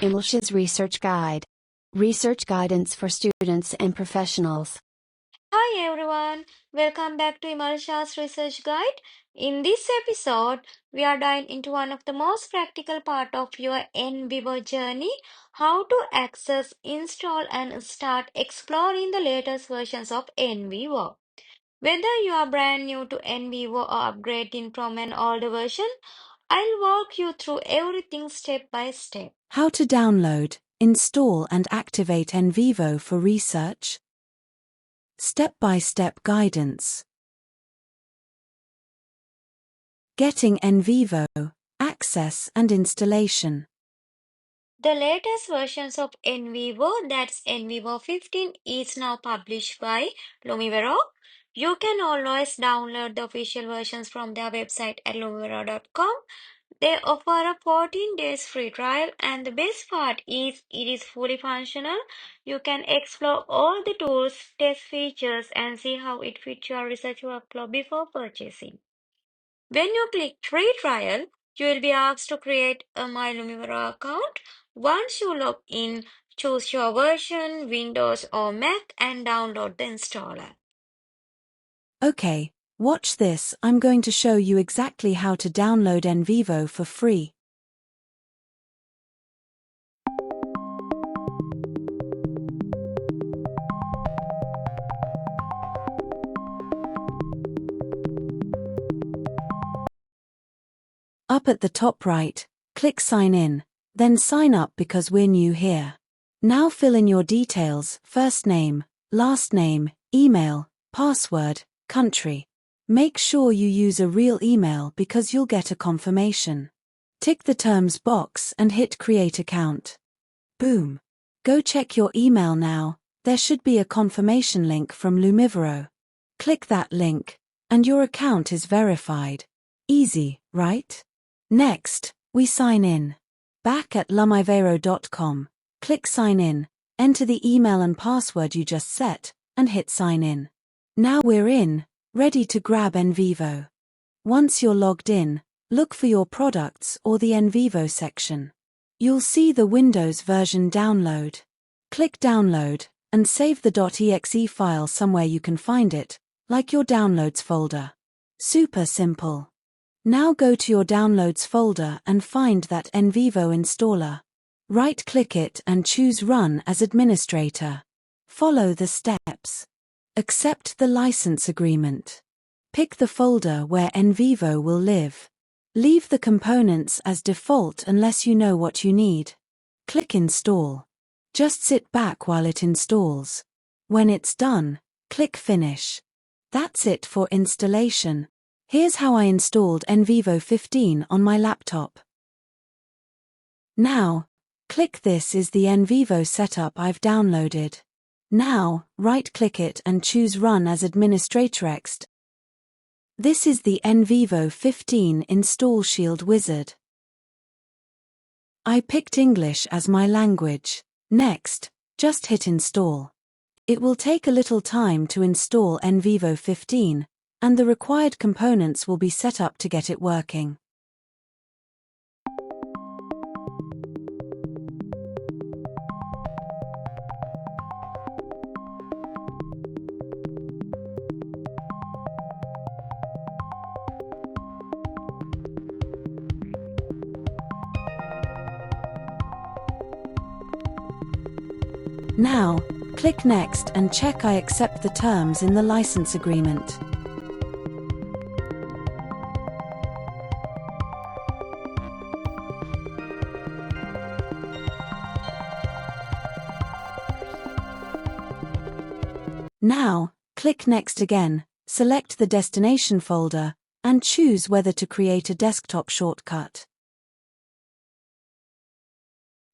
Imalsha's Research Guide. Research guidance for students and professionals. Hi everyone, welcome back to Imalsha's Research Guide. In this episode, we are diving into one of the most practical part of your NVivo journey, how to access, install and start exploring the latest versions of NVivo. Whether you are brand new to NVivo or upgrading from an older version, I'll walk you through everything step by step. How to download, install and activate NVivo for research. Step-by-step guidance. Getting NVivo, access and installation. The latest versions of NVivo, that's NVivo 15, is now published by Lumivero. You can always download the official versions from their website at lumivero.com. They offer a 14 days free trial, and the best part is it is fully functional. You can explore all the tools, test features, and see how it fits your research workflow before purchasing. When you click free trial, you will be asked to create a My Lumivero account. Once you log in, choose your version, Windows or Mac, and download the installer. Okay, watch this. I'm going to show you exactly how to download NVivo for free. Up at the top right, click Sign In, then Sign Up because we're new here. Now fill in your details: first name, last name, email, password, country. Make sure you use a real email because you'll get a confirmation. Tick the terms box and hit Create Account. Boom! Go check your email now. There should be a confirmation link from Lumivero. Click that link, and your account is verified. Easy, right? Next, we sign in. Back at lumivero.com, click Sign In, enter the email and password you just set, and hit Sign In. Now we're in, ready to grab NVivo. Once you're logged in, look for your products or the NVivo section. You'll see the Windows version download. Click Download, and save the .exe file somewhere you can find it, like your Downloads folder. Super simple. Now go to your Downloads folder and find that NVivo installer. Right-click it and choose Run as administrator. Follow the steps. Accept the license agreement. Pick the folder where NVivo will live. Leave the components as default unless you know what you need. Click Install. Just sit back while it installs. When it's done, click Finish. That's it for installation. Here's how I installed NVivo 15 on my laptop. Now, click This is the NVivo setup I've downloaded. Now, right-click it and choose Run as Administrator. This is the NVivo 15 Install Shield wizard. I picked English as my language. Next, just hit Install. It will take a little time to install NVivo 15, and the required components will be set up to get it working. Now, click Next and check I accept the terms in the license agreement. Now, click Next again, select the destination folder, and choose whether to create a desktop shortcut.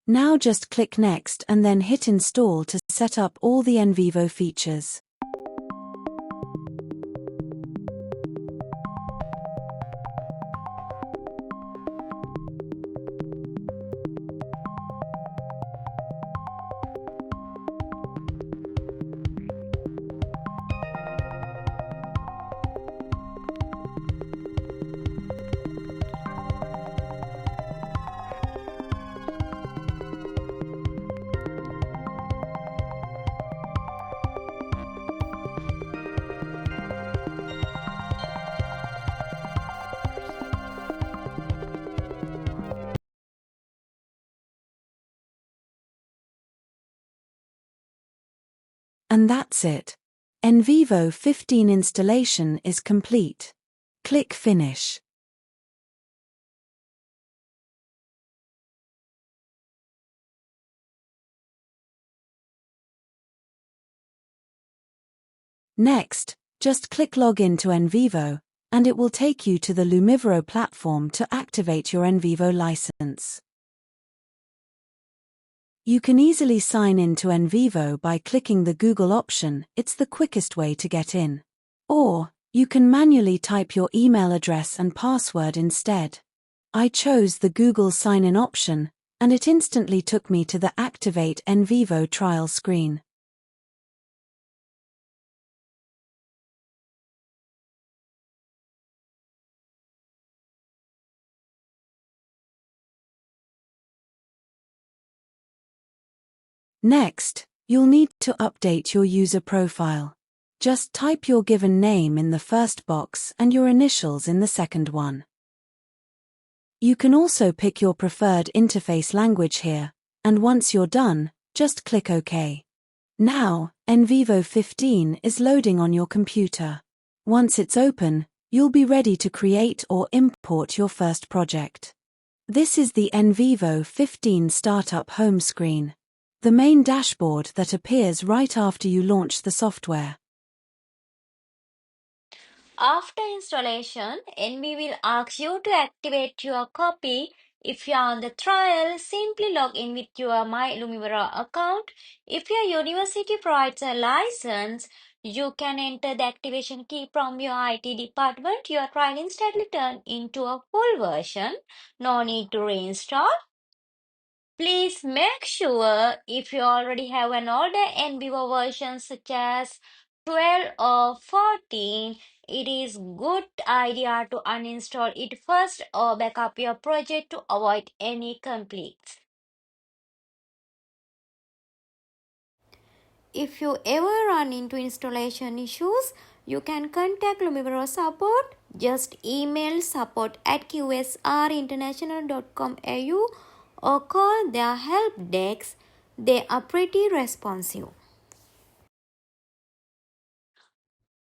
Now just click Next and then hit Install to set up all the NVivo features. And that's it. NVivo 15 installation is complete. Click Finish. Next, just click Login to NVivo, and it will take you to the Lumivero platform to activate your NVivo license. You can easily sign in to NVivo by clicking the Google option. It's the quickest way to get in. Or, you can manually type your email address and password instead. I chose the Google sign-in option, and it instantly took me to the Activate NVivo trial screen. Next, you'll need to update your user profile. Just type your given name in the first box and your initials in the second one. You can also pick your preferred interface language here, and once you're done, just click OK. Now, NVivo 15 is loading on your computer. Once it's open, you'll be ready to create or import your first project. This is the NVivo 15 startup home screen, the main dashboard that appears right after you launch the software. After installation, NV will ask you to activate your copy. If you are on the trial, simply log in with your My Lumivero account. If your university provides a license, you can enter the activation key from your IT department. Your trial instantly turn into a full version. No need to reinstall. Please make sure if you already have an older NVivo version such as 12 or 14, it is good idea to uninstall it first or back up your project to avoid any conflicts. If you ever run into installation issues, you can contact Lumivero support. Just email support@qsrinternational.com.au or call their help desk. They are pretty responsive.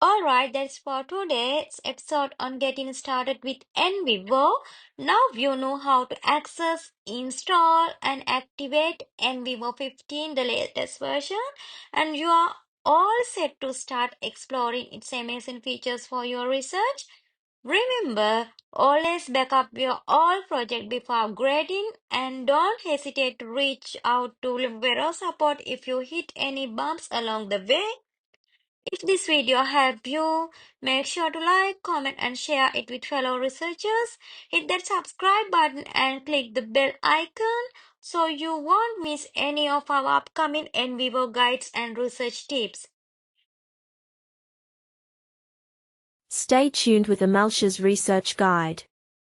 Alright, that's for today's episode on getting started with NVivo. Now you know how to access, install and activate NVivo 15, the latest version, and you are all set to start exploring its amazing features for your research. Remember, always back up your all project before upgrading and don't hesitate to reach out to Lumivero support if you hit any bumps along the way. If this video helped you, make sure to like, comment and share it with fellow researchers. Hit that subscribe button and click the bell icon so you won't miss any of our upcoming NVivo guides and research tips. Stay tuned with Imalsha's research guide.